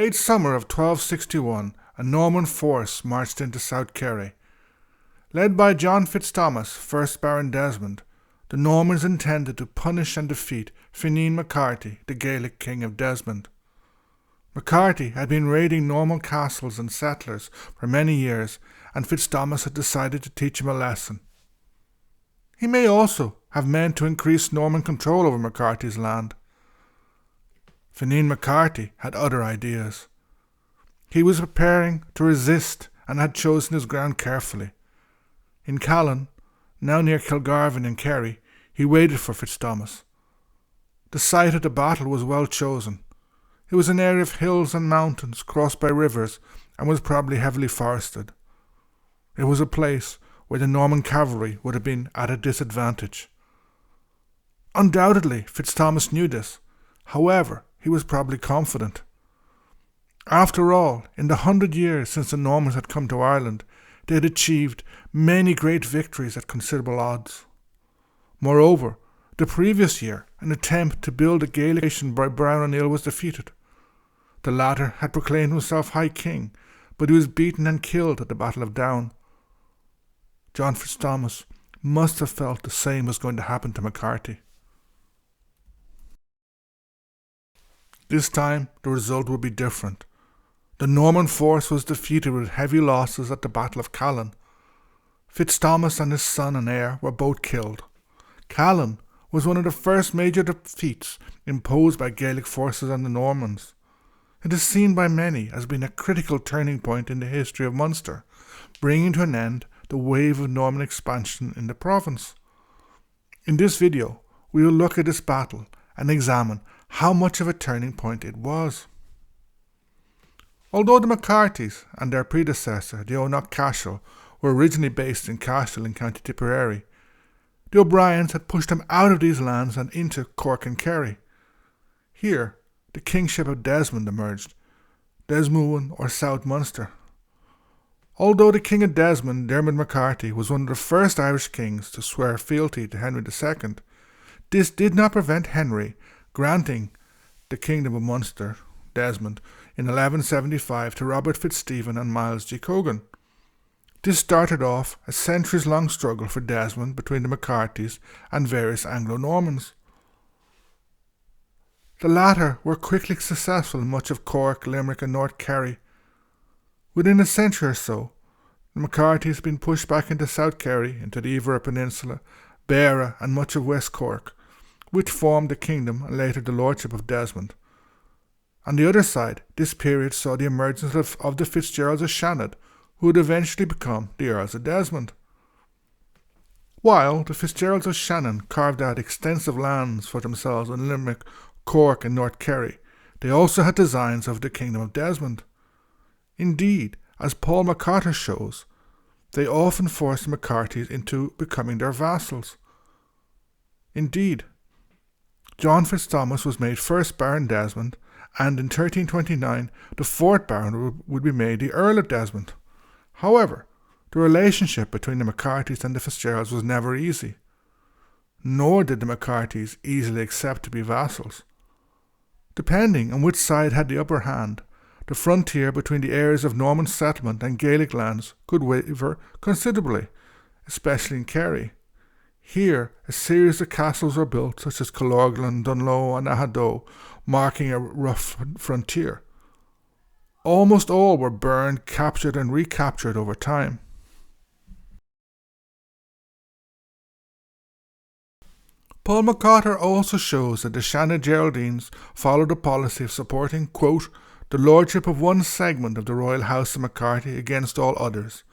late summer of 1261, a Norman force marched into South Kerry. Led by John FitzThomas, 1st Baron Desmond, the Normans intended to punish and defeat Finghín MacCarthy, the Gaelic king of Desmond. MacCarthy had been raiding Norman castles and settlers for many years, and FitzThomas had decided to teach him a lesson. He may also have meant to increase Norman control over MacCarthy's land. Finghín MacCarthy had other ideas. He was preparing to resist and had chosen his ground carefully. In Callan, now near Kilgarven in Kerry, he waited for FitzThomas. The site of the battle was well chosen. It was an area of hills and mountains crossed by rivers and was probably heavily forested. It was a place where the Norman cavalry would have been at a disadvantage. Undoubtedly, FitzThomas knew this. However, he was probably confident. After all, in the 100 years since the Normans had come to Ireland, they had achieved many great victories at considerable odds. Moreover, the previous year, an attempt to build a Gaelic nation by Baron O'Neill was defeated. The latter had proclaimed himself High King, but he was beaten and killed at the Battle of Down. John FitzThomas must have felt the same was going to happen to MacCarthy. This time, the result would be different. The Norman force was defeated with heavy losses at the Battle of Callan. FitzThomas and his son and heir were both killed. Callan was one of the first major defeats imposed by Gaelic forces on the Normans. It is seen by many as being a critical turning point in the history of Munster, bringing to an end the wave of Norman expansion in the province. In this video, we will look at this battle and examine how much of a turning point it was. Although the MacCarthys and their predecessor, the O'Nocashel, were originally based in Cashel in County Tipperary, the O'Briens had pushed them out of these lands and into Cork and Kerry. Here, the kingship of Desmond emerged, Desmond or South Munster. Although the King of Desmond, Dermot MacCarthy, was one of the first Irish kings to swear fealty to Henry II, this did not prevent Henry granting the kingdom of Munster, Desmond, in 1175 to Robert Fitzstephen and Miles G. Cogan. This started off a centuries-long struggle for Desmond between the MacCarthys and various Anglo-Normans. The latter were quickly successful in much of Cork, Limerick and North Kerry. Within a century or so, the MacCarthys had been pushed back into South Kerry, into the Iveragh Peninsula, Beara and much of West Cork, which formed the kingdom and later the lordship of Desmond. On the other side, this period saw the emergence of the Fitzgeralds of Shannon, who would eventually become the Earls of Desmond. While the Fitzgeralds of Shannon carved out extensive lands for themselves in Limerick, Cork and North Kerry, they also had designs of the kingdom of Desmond. Indeed, as Paul McCarter shows, they often forced the MacCarthys into becoming their vassals. Indeed, John FitzThomas was made 1st Baron Desmond, and in 1329 the 4th Baron would be made the Earl of Desmond. However, the relationship between the MacCarthys and the Fitzgeralds was never easy, nor did the MacCarthys easily accept to be vassals. Depending on which side had the upper hand, the frontier between the areas of Norman settlement and Gaelic lands could waver considerably, especially in Kerry. Here, a series of castles were built, such as Kilgarven, Dunlow and Ahadoe, marking a rough frontier. Almost all were burned, captured and recaptured over time. Paul McCarter also shows that the Shannon Geraldines followed a policy of supporting, quote, the lordship of one segment of the royal house of MacCarthy against all others,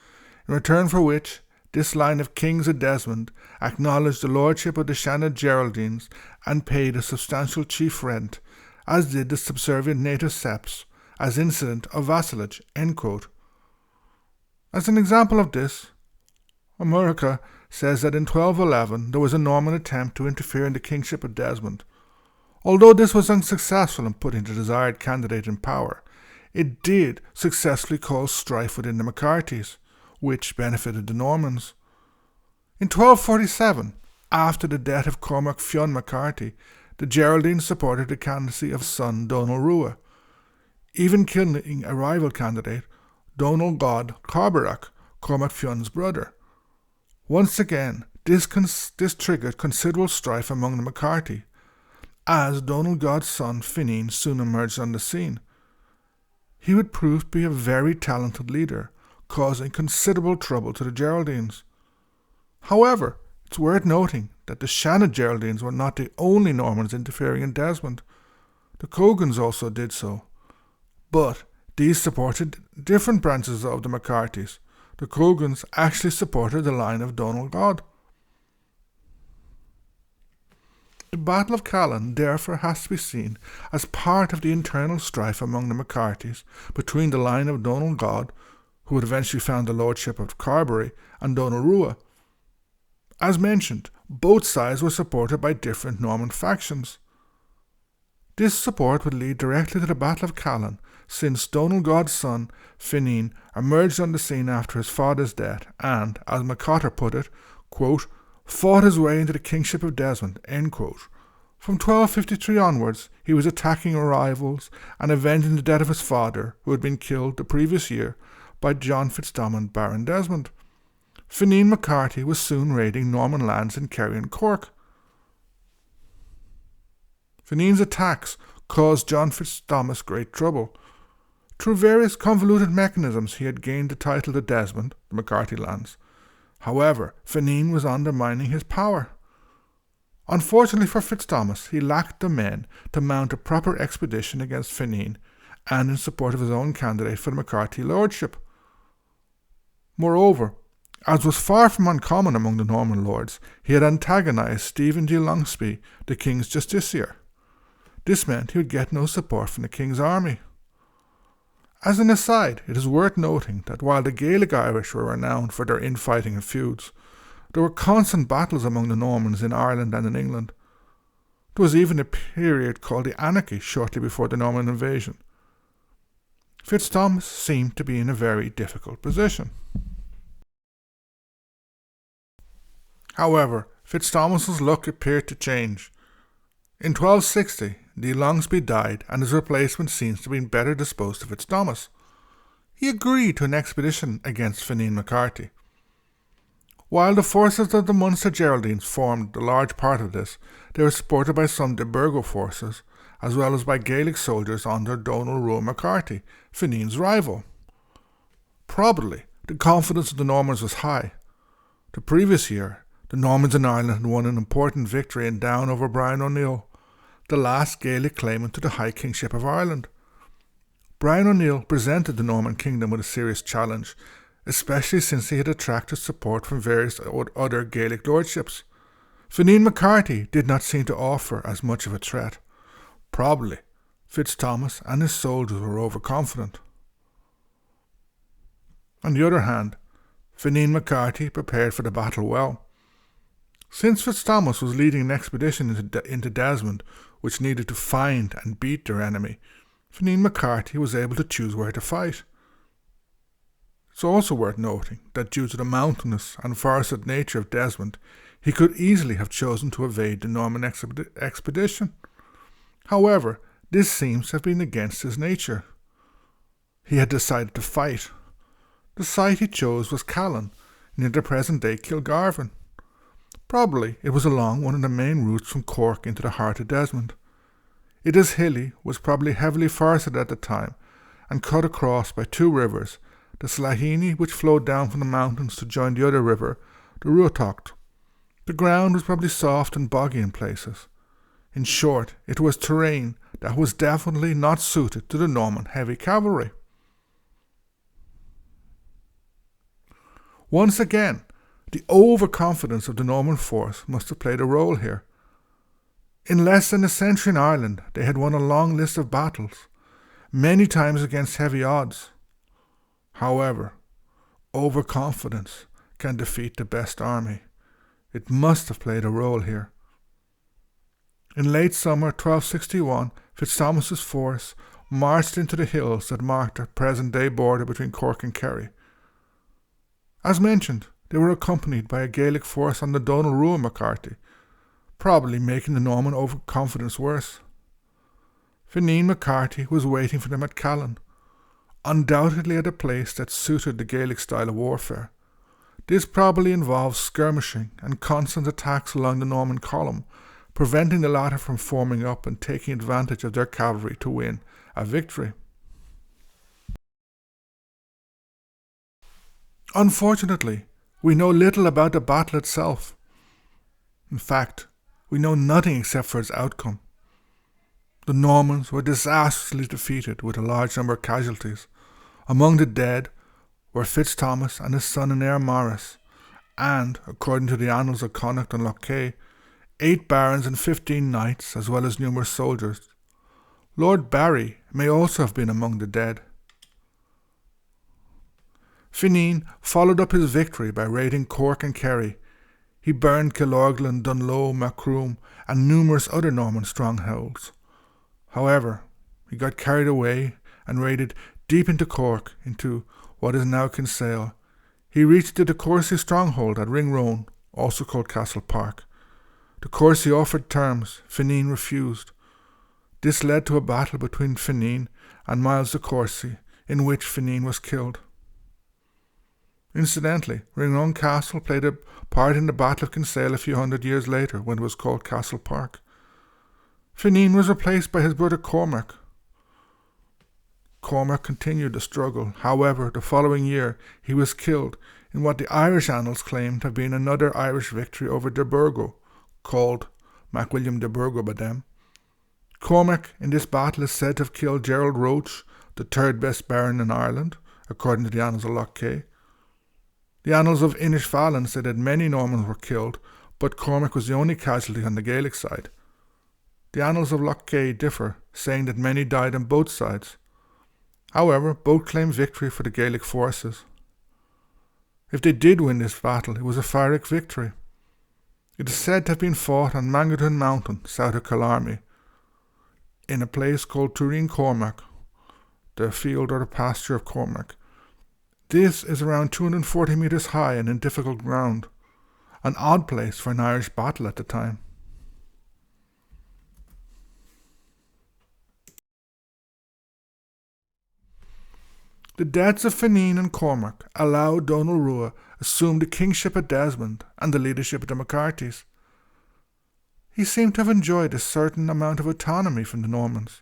in return for which this line of kings of Desmond acknowledged the lordship of the Shannon Geraldines and paid a substantial chief rent, as did the subservient native septs, as incident of vassalage, end quote. As an example of this, America says that in 1211 there was a Norman attempt to interfere in the kingship of Desmond. Although this was unsuccessful in putting the desired candidate in power, it did successfully cause strife within the MacCarthys, which benefited the Normans. In 1247, after the death of Cormac Fionn MacCarthy, the Geraldines supported the candidacy of son Donal Rua. even killing a rival candidate, Donald God Carbarach, Cormac Fion's brother. Once again, this triggered considerable strife among the MacCarthy, as Donald God's son Finghín soon emerged on the scene. He would prove to be a very talented leader, causing considerable trouble to the Geraldines. However, it's worth noting that the Shannon Geraldines were not the only Normans interfering in Desmond. The Cogans also did so. But these supported different branches of the MacCarthys. The Cogans actually supported the line of Donald God. The Battle of Callan therefore has to be seen as part of the internal strife among the MacCarthys between the line of Donald God, who would eventually found the lordship of Carbery, and Donald Rua. As mentioned, both sides were supported by different Norman factions. This support would lead directly to the Battle of Callan, since Donald God's son, Finghín, emerged on the scene after his father's death and, as MacCarthy put it, quote, fought his way into the kingship of Desmond, end quote. From 1253 onwards, he was attacking rivals and avenging the death of his father, who had been killed the previous year by John FitzThomas, Baron Desmond. Finghín MacCarthy was soon raiding Norman lands in Kerry and Cork. Finghín's attacks caused John FitzThomas great trouble. Through various convoluted mechanisms, he had gained the title to Desmond, the MacCarthy lands. However, Finghín was undermining his power. Unfortunately for FitzThomas, he lacked the men to mount a proper expedition against Finghín and in support of his own candidate for the MacCarthy lordship. Moreover, as was far from uncommon among the Norman lords, he had antagonized Stephen de Longspee, the king's justiciar. This meant he would get no support from the king's army. As an aside, it is worth noting that while the Gaelic Irish were renowned for their infighting and feuds, there were constant battles among the Normans in Ireland and in England. There was even a period called the Anarchy shortly before the Norman invasion. FitzThomas seemed to be in a very difficult position. However, FitzThomas's luck appeared to change. In 1260, de Longspee died and his replacement seems to have been better disposed to FitzThomas. He agreed to an expedition against Finghín MacCarthy. While the forces of the Munster Geraldines formed a large part of this, they were supported by some de Burgo forces, as well as by Gaelic soldiers under Donald Rua MacCarthy, Finghín's rival. Probably, the confidence of the Normans was high. The previous year, the Normans in Ireland had won an important victory in Down over Brian O'Neill, the last Gaelic claimant to the High Kingship of Ireland. Brian O'Neill presented the Norman kingdom with a serious challenge, especially since he had attracted support from various other Gaelic lordships. Finghín MacCarthy did not seem to offer as much of a threat. Probably, FitzThomas and his soldiers were overconfident. On the other hand, Finghín MacCarthy prepared for the battle well. Since FitzThomas was leading an expedition into Desmond, which needed to find and beat their enemy, Finghín MacCarthy was able to choose where to fight. It's also worth noting that due to the mountainous and forested nature of Desmond, he could easily have chosen to evade the Norman expedition. However, this seems to have been against his nature. He had decided to fight. The site he chose was Callan, near the present-day Kilgarven. Probably it was along one of the main routes from Cork into the heart of Desmond. It is hilly, was probably heavily forested at the time, and cut across by two rivers, the Slahini, which flowed down from the mountains to join the other river, the Ruatocht. The ground was probably soft and boggy in places. In short, it was terrain that was definitely not suited to the Norman heavy cavalry. Once again, the overconfidence of the Norman force must have played a role here. In less than a century in Ireland, they had won a long list of battles, many times against heavy odds. However, overconfidence can defeat the best army. It must have played a role here. In late summer 1261, FitzThomas's force marched into the hills that marked the present-day border between Cork and Kerry. As mentioned, they were accompanied by a Gaelic force under Donald Rua MacCarthy, probably making the Norman overconfidence worse. Finghín MacCarthy was waiting for them at Callan, undoubtedly at a place that suited the Gaelic style of warfare. This probably involved skirmishing and constant attacks along the Norman column, preventing the latter from forming up and taking advantage of their cavalry to win a victory. Unfortunately, we know little about the battle itself. In fact, we know nothing except for its outcome. The Normans were disastrously defeated with a large number of casualties. Among the dead were FitzThomas and his son and heir Maurice, and, according to the annals of Connacht and Lough 8 barons and 15 knights, as well as numerous soldiers. Lord Barry may also have been among the dead. Finghín followed up his victory by raiding Cork and Kerry. He burned Kilgarven, Dunloe, Macroom, and numerous other Norman strongholds. However, he got carried away and raided deep into Cork, into what is now Kinsale. He reached the De Courcy stronghold at Ringroan, also called Castle Park. De Courcy offered terms. Finghín refused. This led to a battle between Finghín and Miles de Courcy, in which Finghín was killed. Incidentally, Ringroan Castle played a part in the Battle of Kinsale a few hundred years later, when it was called Castle Park. Finghín was replaced by his brother Cormac. Cormac continued the struggle. However, the following year he was killed in what the Irish annals claim to have been another Irish victory over de Burgo, called Mac William de Burgo by them. Cormac in this battle is said to have killed Gerald Roach, the third best baron in Ireland, according to the annals of Lough. The annals of Inishfallen say that many Normans were killed, but Cormac was the only casualty on the Gaelic side. The annals of Lough differ, saying that many died on both sides. However, both claim victory for the Gaelic forces. If they did win this battle, it was a Pyrrhic victory. It is said to have been fought on Mangerton Mountain, south of Killarmy, in a place called Tureen Cormac, the field or the pasture of Cormac. This is around 240 metres high and in difficult ground, an odd place for an Irish battle at the time. The deaths of Finghín and Cormac allowed Donal Rua assume the kingship of Desmond and the leadership of the MacCarthys. He seemed to have enjoyed a certain amount of autonomy from the Normans.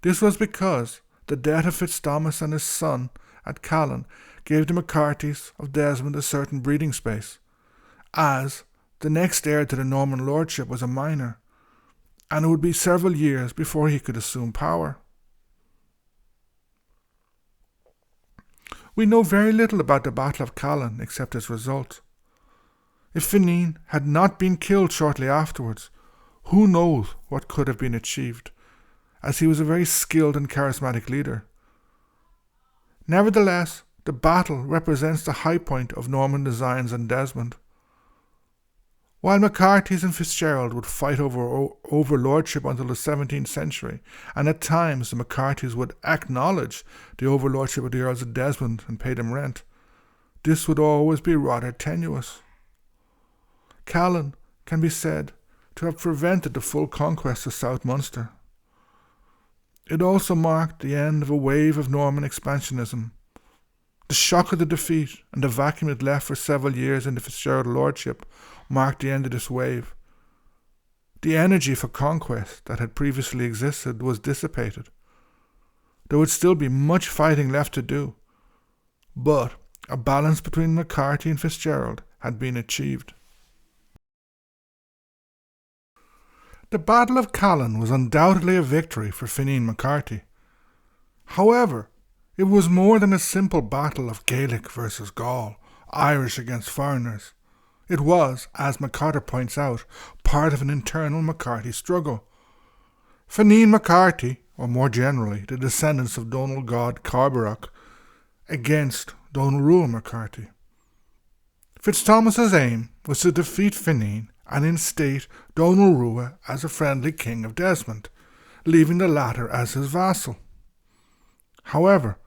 This was because the death of FitzThomas and his son at Callan gave the MacCarthys of Desmond a certain breathing space, as the next heir to the Norman lordship was a minor, and it would be several years before he could assume power. We know very little about the Battle of Callan except its result. If Finghín had not been killed shortly afterwards, who knows what could have been achieved, as he was a very skilled and charismatic leader. Nevertheless, the battle represents the high point of Norman designs on Desmond. While MacCarthys and Fitzgerald would fight over lordship until the 17th century, and at times the MacCarthys would acknowledge the overlordship of the Earls of Desmond and pay them rent, this would always be rather tenuous. Callan can be said to have prevented the full conquest of South Munster. It also marked the end of a wave of Norman expansionism. The shock of the defeat and the vacuum it left for several years in the Fitzgerald lordship marked the end of this wave. The energy for conquest that had previously existed was dissipated. There would still be much fighting left to do, but a balance between MacCarthy and Fitzgerald had been achieved. The Battle of Callan was undoubtedly a victory for Finghín MacCarthy. However, it was more than a simple battle of Gaelic versus Gaul, Irish against foreigners. It was, as MacArthur points out, part of an internal MacCarthy struggle. Finghín MacCarthy, or more generally, the descendants of Donal God Carbarach, against Donal Rua MacCarthy. FitzThomas's aim was to defeat Finghín and instate Donal Rua as a friendly king of Desmond, leaving the latter as his vassal. However,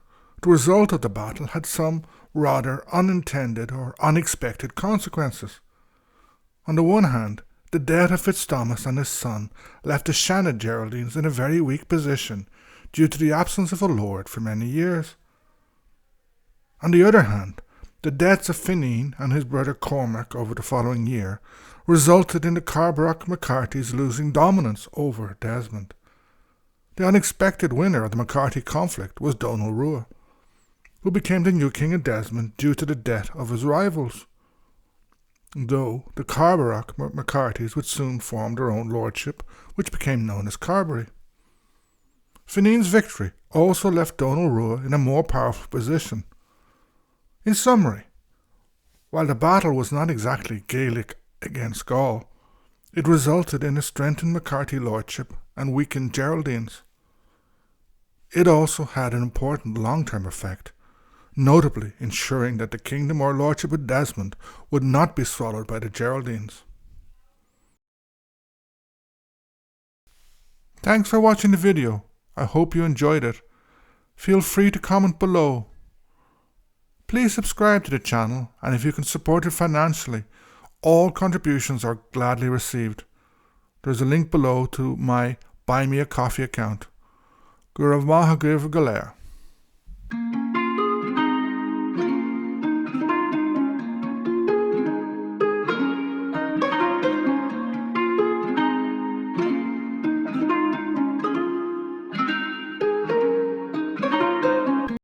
the result of the battle had some rather unintended or unexpected consequences. On the one hand, The death of FitzThomas and his son left the Shannon Geraldines in a very weak position due to the absence of a lord for many years. On the other hand, the deaths of Finghín and his brother Cormac over the following year resulted in the Carbarach MacCarthys losing dominance over Desmond. The unexpected winner of the MacCarthy conflict was Donal Rua, who became the new king of Desmond due to the death of his rivals, though the Carbarach MacCarthys would soon form their own lordship, which became known as Carbery. Finghín's victory also left Donal Rua in a more powerful position. In summary, while the battle was not exactly Gaelic against Gaul, it resulted in a strengthened MacCarthy lordship and weakened Geraldines. It also had an important long-term effect, notably ensuring that the kingdom or lordship of Desmond would not be swallowed by the Geraldines. Thanks for watching the video. I hope you enjoyed it. Feel free to comment below. Please subscribe to the channel, and if you can support it financially, all contributions are gladly received. There's a link below to my Buy Me a Coffee account. Gurav Mahagriv Galea.